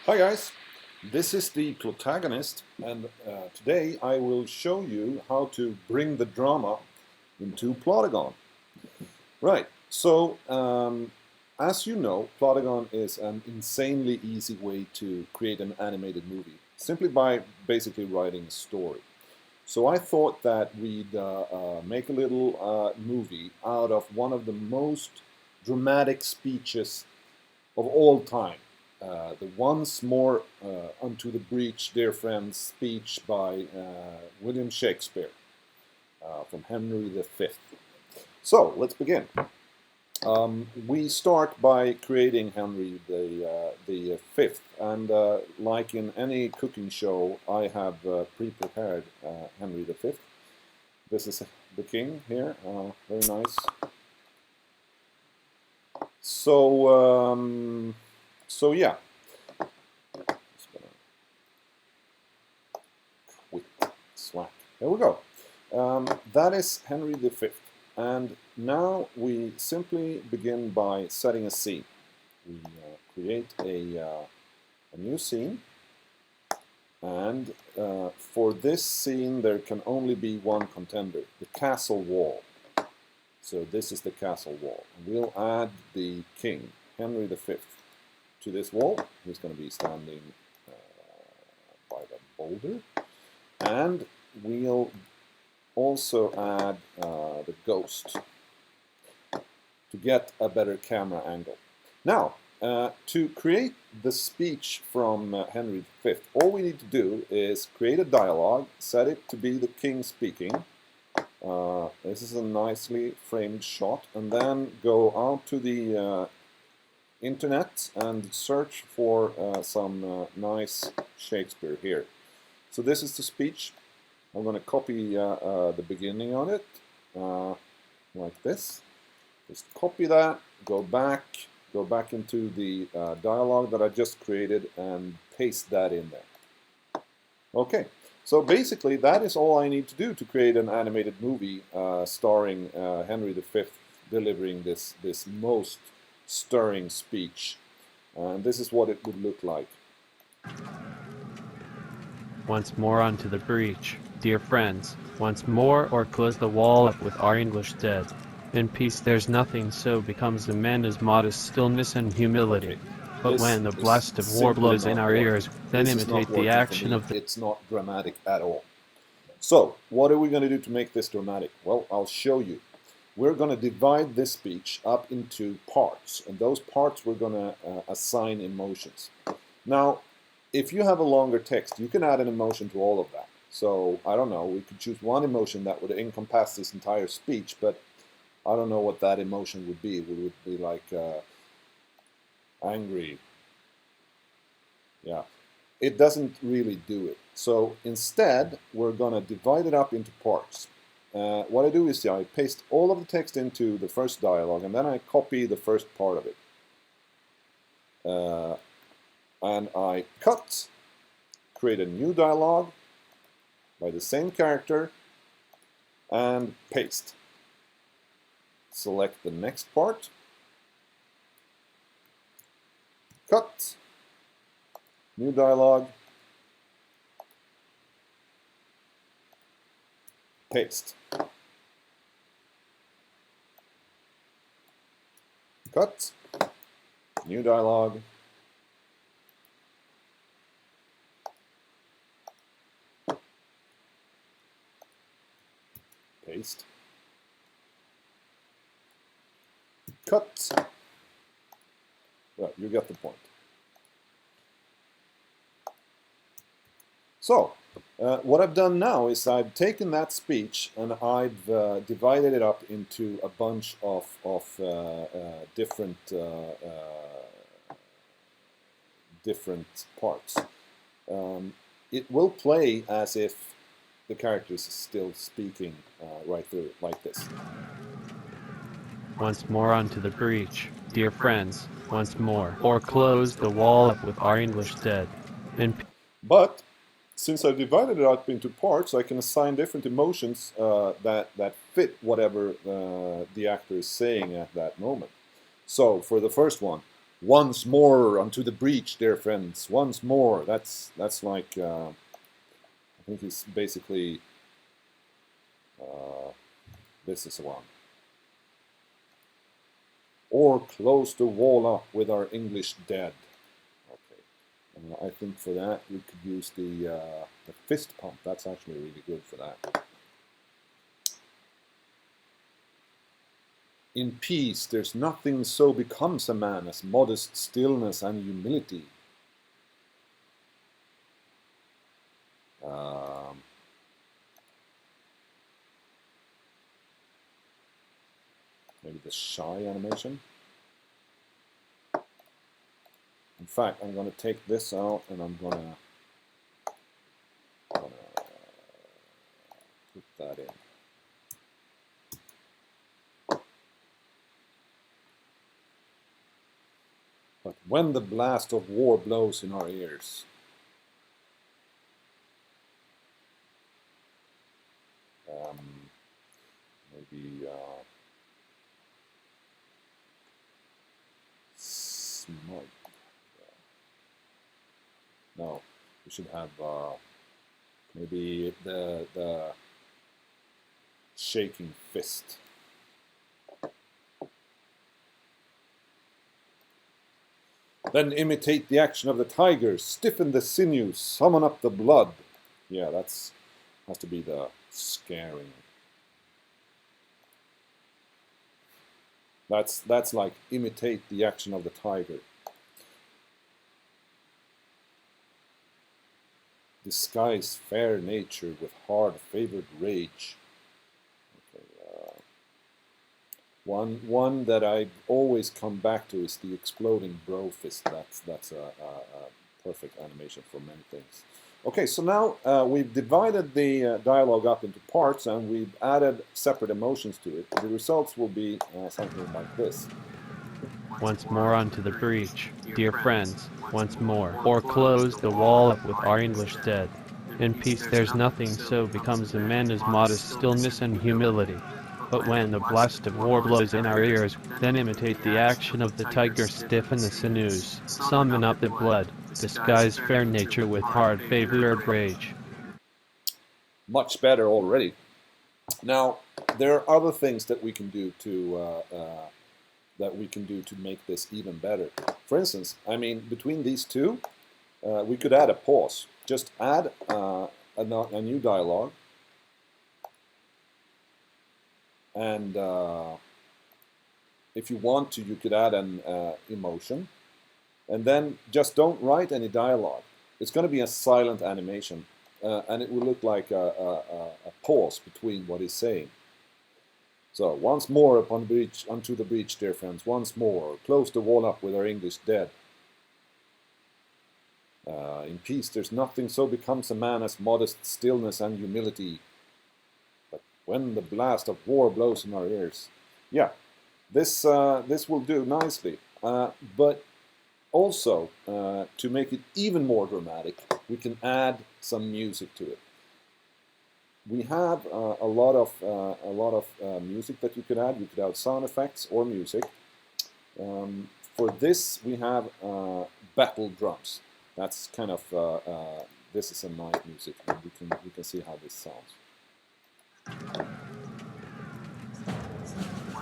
Hi guys, this is the protagonist, and today I will show you how to bring the drama into Plotagon. Right, so as you know, Plotagon is an insanely easy way to create an animated movie, simply by basically writing a story. So I thought that we'd make a little movie out of one of the most dramatic speeches of all time. The once more unto the breach, dear friends speech by William Shakespeare from Henry V. So let's begin. We start by creating Henry the Fifth, and like in any cooking show, I have pre-prepared Henry the Fifth. This is the king here, very nice. So yeah. Quick slack. There we go. That is Henry V. And now we simply begin by setting a scene. We create a new scene. And for this scene, there can only be one contender, the castle wall. So this is the castle wall. And we'll add the king, Henry V, to this wall. He's going to be standing by the boulder. And we'll also add the ghost to get a better camera angle. Now, to create the speech from Henry V, all we need to do is create a dialogue, set it to be the king speaking. This is a nicely framed shot, and then go out to the internet and search for some nice Shakespeare here. So this is the speech. I'm going to copy the beginning on it, like this. Just copy that, go back into the dialogue that I just created and paste that in there. Okay, so basically that is all I need to do to create an animated movie starring Henry V delivering this most stirring speech. And this is what it would look like. Once more unto the breach, dear friends, once more or close the wall up with our English dead. In peace there's nothing so becomes a man as modest stillness and humility. Okay. But This when the is blast of war simply blows in not our working. ears, then This is not imitate the working for action me. of the... It's not dramatic at all. So, what are we going to do to make this dramatic? Well, I'll show you. We're going to divide this speech up into parts, and those parts we're going to assign emotions. Now, if you have a longer text, you can add an emotion to all of that. So, I don't know, we could choose one emotion that would encompass this entire speech, but I don't know what that emotion would be. It would be like angry. Yeah, it doesn't really do it. So instead, we're going to divide it up into parts. What I do is I paste all of the text into the first dialogue, and then I copy the first part of it. And I cut, create a new dialogue by the same character, and paste. Select the next part, cut, new dialogue, paste. Cut, new dialogue, paste, cut. Well, you get the point. So, what I've done now is I've taken that speech and I've divided it up into a bunch of different parts. It will play as if the character is still speaking right through, like this. Once more unto the breach, dear friends, once more, or close the wall up with our English dead. But since I've divided it up into parts, I can assign different emotions that fit whatever the actor is saying at that moment. So for the first one, Once more unto the breach, dear friends. Once more. That's like I think it's basically this is one. Or close the wall up with our English dead. Okay. I think for that we could use the fist pump. That's actually really good for that. In peace, there's nothing so becomes a man as modest stillness and humility. Maybe the shy animation. In fact, I'm going to take this out and I'm going to put that in. But when the blast of war blows in our ears, maybe smug. No, we should have maybe the shaking fist. Then imitate the action of the tiger, stiffen the sinews, summon up the blood. Yeah, has to be the scaring. That's like imitate the action of the tiger. Disguise fair nature with hard-favored rage. Okay, one that I always come back to is the exploding bro fist. That's a perfect animation for many things. Okay, so now we've divided the dialogue up into parts and we've added separate emotions to it. The results will be something like this. Once more unto the breach, dear friends, once more, or close the wall up with our English dead. In peace there's nothing so becomes a man as modest stillness and humility. But when the blast of war blows in our ears, then imitate the action of the tiger, stiffen the sinews, summon up the blood, disguise fair nature with hard-favored rage. Much better already. Now, there are other things that we can do to make this even better. For instance, I mean, between these two, we could add a pause. Just add a new dialogue, and if you want to, you could add an emotion, and then just don't write any dialogue. It's going to be a silent animation, and it will look like a pause between what he's saying. So, once more upon the breach, unto the breach, dear friends, once more, close the wall up with our English dead. In peace there's nothing so becomes a man as modest stillness and humility. But when the blast of war blows in our ears. Yeah, this will do nicely. But also, to make it even more dramatic, we can add some music to it. We have a lot of music that you could add. You could add sound effects or music. For this, we have battle drums. That's kind of this is a nice music, and we can see how this sounds.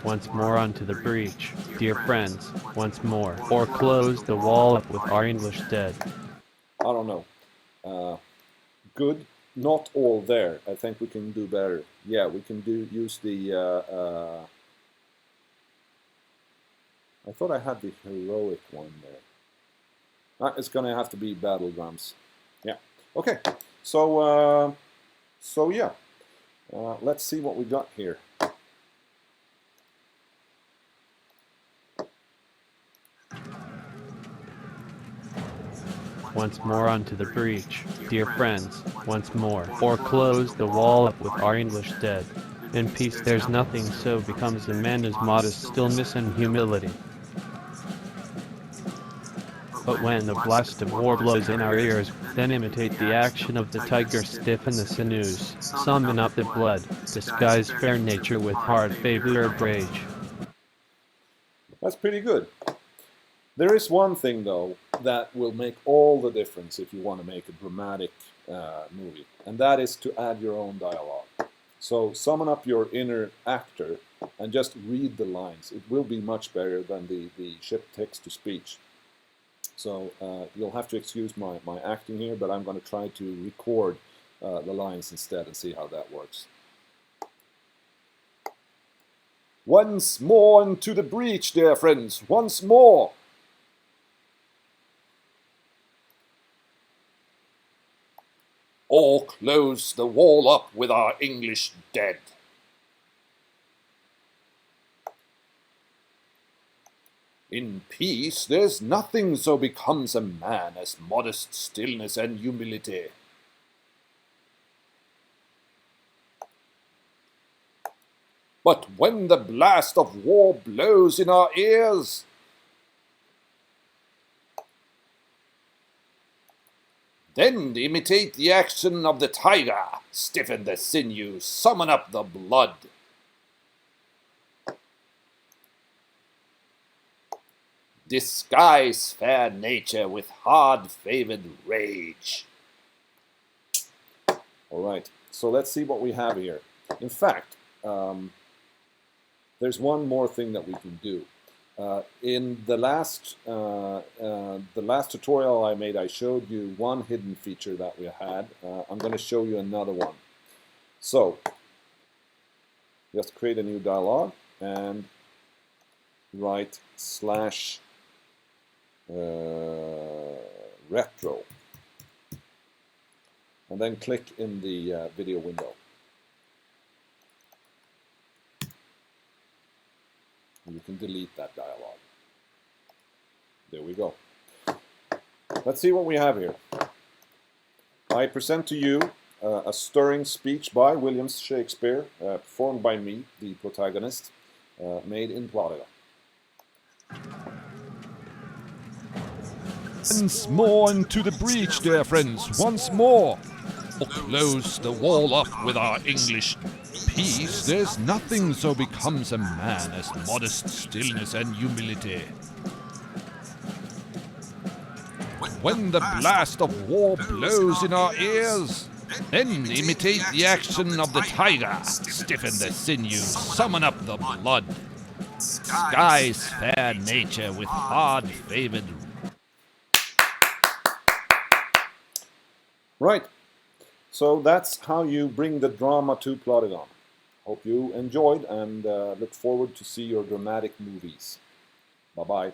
Once more unto the breach, dear friends, once more, or close the wall up with our English dead. I don't know. Good. Not all there. I think we can do better. Yeah, we can use the. I thought I had the heroic one there. It's gonna have to be battle drums. Yeah. Okay. So yeah. Let's see what we got here. Once more unto the breach, dear friends, once more, or close the wall up with our English dead. In peace there's nothing so becomes a man as modest stillness and humility. But when the blast of war blows in our ears, then imitate the action of the tiger, stiffen the sinews, summon up the blood, disguise fair nature with hard-favored rage. That's pretty good. There is one thing, though, that will make all the difference if you want to make a dramatic movie, and that is to add your own dialogue. So summon up your inner actor and just read the lines. It will be much better than the ship text-to-speech. So you'll have to excuse my acting here, but I'm going to try to record the lines instead and see how that works. Once more into the breach, dear friends, once more! Or close the wall up with our English dead. In peace, there's nothing so becomes a man as modest stillness and humility. But when the blast of war blows in our ears, then imitate the action of the tiger, stiffen the sinews, summon up the blood. Disguise fair nature with hard-favored rage. All right, so let's see what we have here. In fact, there's one more thing that we can do. In the last tutorial I made, I showed you one hidden feature that we had. I'm going to show you another one. So, just create a new dialog and write /retro. And then click in the video window. You can delete that dialog. There we go. Let's see what we have here. I present to you a stirring speech by William Shakespeare, performed by me, the protagonist, made in Plotagon. Once more into the breach, dear friends, once more. Or close the wall up with our English peace, there's nothing so becomes a man as modest stillness and humility. When the blast of war blows in our ears, then imitate the action of the tiger, stiffen the sinews, summon up the blood. Disguise fair nature with hard-favored. Right. So that's how you bring the drama to Plotagon. Hope you enjoyed and look forward to see your dramatic movies. Bye-bye.